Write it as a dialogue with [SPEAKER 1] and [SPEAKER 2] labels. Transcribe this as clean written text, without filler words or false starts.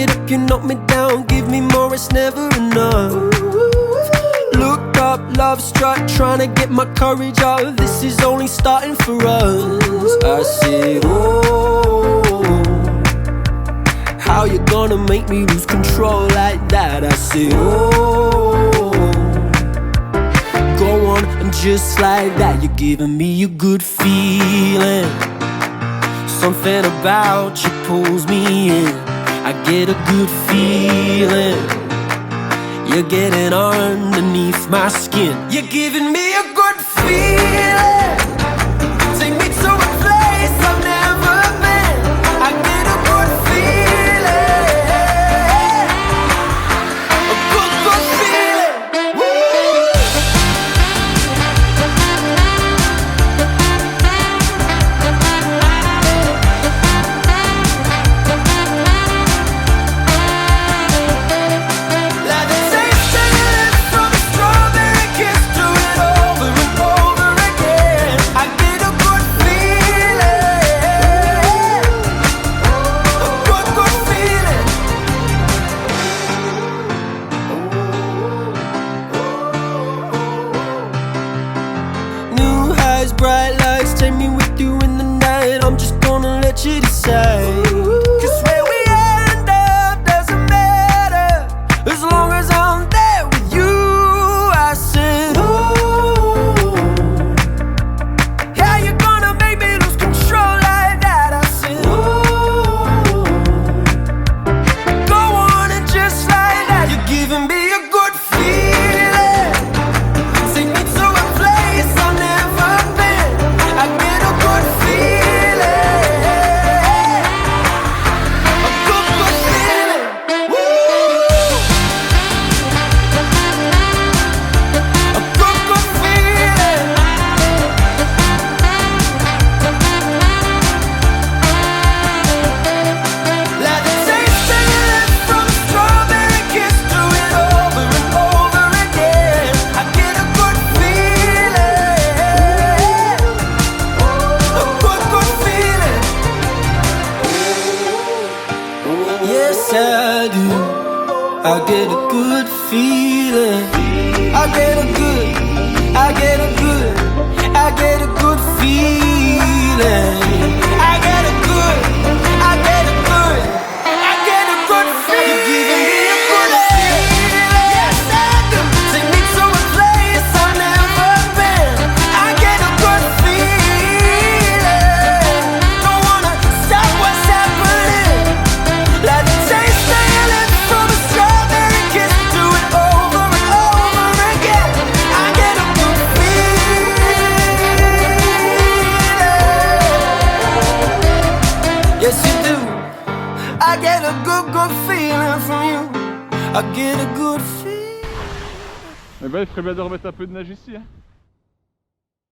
[SPEAKER 1] it up, you knock me down. Give me more, it's never enough. Look up, love struck, trying to get my courage up. This is only starting for us. I said, oh, how you gonna make me lose control like that? I said, oh, go on, and just like that, you're giving me a good feeling. Something about you pulls me in. I get a good feeling. You're getting underneath my skin. You're giving me a good feeling. Take me to a place I've never been. I get a good feeling. A good, good feeling. Like the taste of your lips from a strawberry kiss, do it over and over again. I get a good feeling. A good, good feeling. New highs, bright lights, take me with you in the night. I'm just gonna let you decide. 'Cause where we end up doesn't matter, as long as I'm there with you. I said, oh, how you gonna make me lose control like that? I said, oh, go on, and just like that, you're giving me a good feeling. Take me to a place I've never been. I get a good feeling. A good, good feeling. Woo! A good, good feeling. Like the taste of your lips from a strawberry kiss, do it over and over again. I get a good feeling. A good, good feeling. Yes, I do. I get a good feeling. I get a good, I get a good, I get a good feeling. I get a good, I get a good, I get a good feeling. You're giving me a good feeling. Yes, I do. Take me to a place I've never been. I get a good feeling. Don't wanna stop what's happening. Like the taste of your lips from a strawberry kiss, do it over and over again. I get a good feeling. Yes, you do. I get a good, good feeling from you. I get a good feeling.
[SPEAKER 2] Eh ben, il ferait bien de remettre un peu de neige ici, hein.